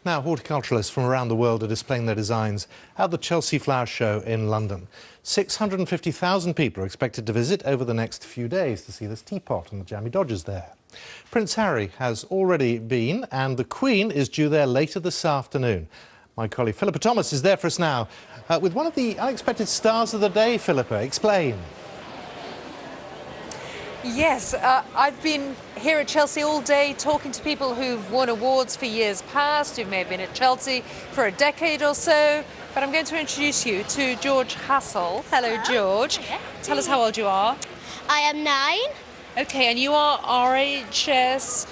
Now, horticulturalists from around the world are displaying their designs at the Chelsea Flower Show in London. 650,000 people are expected to visit over the next few days to see this teapot and the jammy dodgers there. Prince Harry has already been, and the Queen is due there later this afternoon. My colleague Philippa Thomas is there for us now with one of the unexpected stars of the day. Philippa, explain. Yes, I've been here at Chelsea all day talking to people who've won awards for years past, who may have been at Chelsea for a decade or so. But I'm going to introduce you to George Hassel. Hello, George. Yeah. Tell us how old you are. I am 9. OK, and you are RHS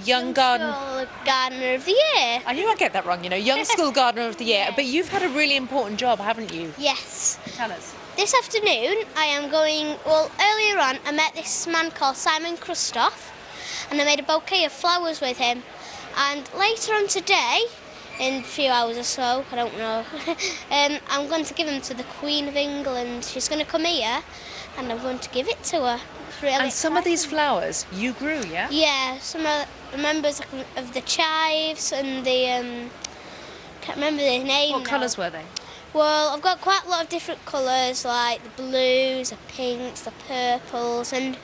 Young Garden... School Gardener of the Year. I knew I'd get that wrong, you know, Young School Gardener of the Year. But you've had a really important job, haven't you? Yes. Tell us. This afternoon I am going, well, earlier on I met this man called Simon Christoph and I made a bouquet of flowers with him. And later on today, in a few hours or so, I don't know, I'm going to give them to the Queen of England. She's going to come here and I'm going to give it to her. It's really And some of these exciting. flowers you grew, yeah? Yeah, some of the members of the chives and the, can't remember their name What now. colours were they? Well, I've got quite a lot of different colours, like the blues, the pinks, the purples, and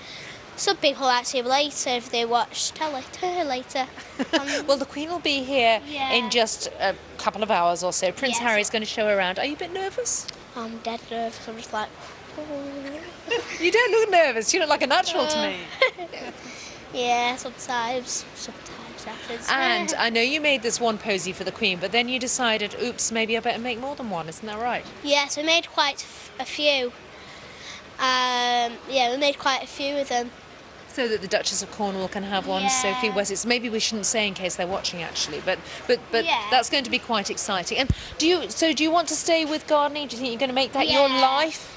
some people might see them later if they watch telly later. Well, the Queen will be here Yeah. in just a couple of hours or so. Prince Yes. Harry's going to show her around. Are you a bit nervous? I'm dead nervous. I'm just like, You don't look nervous. You look like a natural to me. yeah, sometimes happens. And I know you made this one posy for the Queen, but then you decided, oops, maybe I better make more than one. Isn't that right? Yes, we made quite a few. Yeah, we made quite a few of them. So that the Duchess of Cornwall can have one, Yeah. Sophie Wessex. Maybe we shouldn't say in case they're watching, actually, but Yeah. that's going to be quite exciting. And do you want to stay with gardening? Do you think you're going to make that your Yeah. life?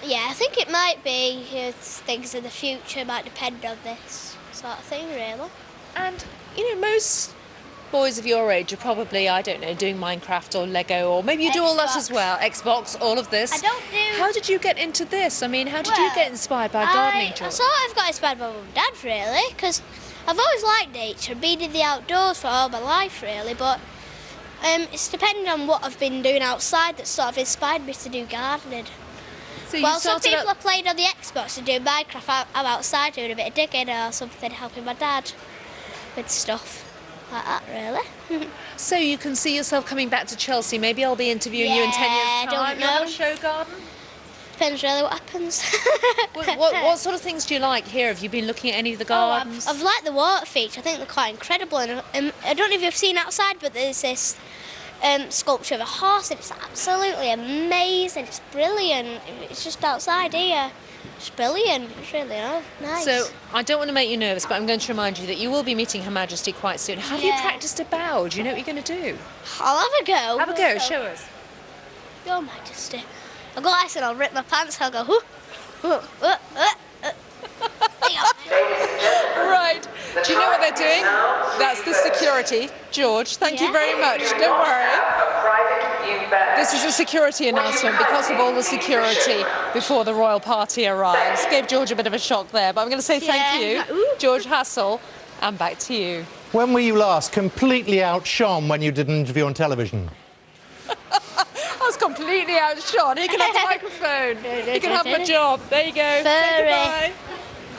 Yeah, I think it might be. Things in the future might depend on this sort of thing, really. And, you know, most boys of your age are probably, I don't know, doing Minecraft or Lego, or maybe you do all that Xbox. as well. Xbox, all of this. I don't do... How did you get into this? I mean, how did you Well, get inspired by gardening, I George? sort of got inspired by Mum and Dad, really, because I've always liked nature and been in the outdoors for all my life, really, but it's depending on what I've been doing outside that sort of inspired me to do gardening. So you Well, some started people out- are playing on the Xbox and doing Minecraft. I'm outside doing a bit of digging or something, helping my dad with stuff like that, really. So you can see yourself coming back to Chelsea. Maybe I'll be interviewing you in 10 Yeah, years' don't time. You'll have a know. show garden? Depends really what happens. What sort of things do you like here? Have you been looking at any of the gardens? I've liked the water feature. I think they're quite incredible. And I don't know if you've seen outside, but there's this sculpture of a horse, and it's absolutely amazing. It's brilliant. It's just outside here. It's brilliant. It's really nice. So I don't want to make you nervous, but I'm going to remind you that you will be meeting Her Majesty quite soon. Have you Yeah. practiced a bow? Do you know what you're going to do? I'll have a go. Have a go. Show us. Your Majesty. I'll go ice and I'll rip my pants. I'll go. Hoo, hoo, hoo, hoo. There you go. Right. Do you know what they're doing? That's the security. George, thank you Yeah. very much. Don't worry. This is a security announcement because of all the security before the royal party arrives. Gave George a bit of a shock there, but I'm going to say thank Yeah. you, George Hassel, and back to you. When were you last completely outshone when you did an interview on television? I was completely outshone. He can have the microphone. He can have my job. There you go. Say Furry. goodbye.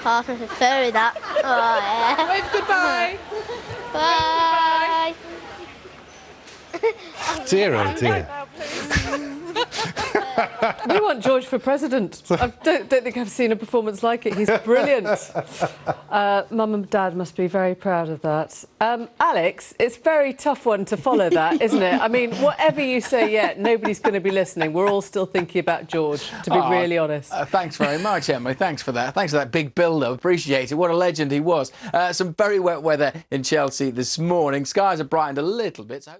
Half of a furry, that. Oh, yeah. Wave goodbye. Bye. Dear, oh dear. We want George for president. I don't think I've seen a performance like it. He's brilliant. Mum and Dad must be very proud of that. Alex, it's a very tough one to follow that, isn't it? I mean, whatever you say yet, nobody's going to be listening. We're all still thinking about George, to be really honest. Thanks very much, Emily. Thanks for that. Thanks for that big build-up. Appreciate it. What a legend he was. Some very wet weather in Chelsea this morning. Skies have brightened a little bit. So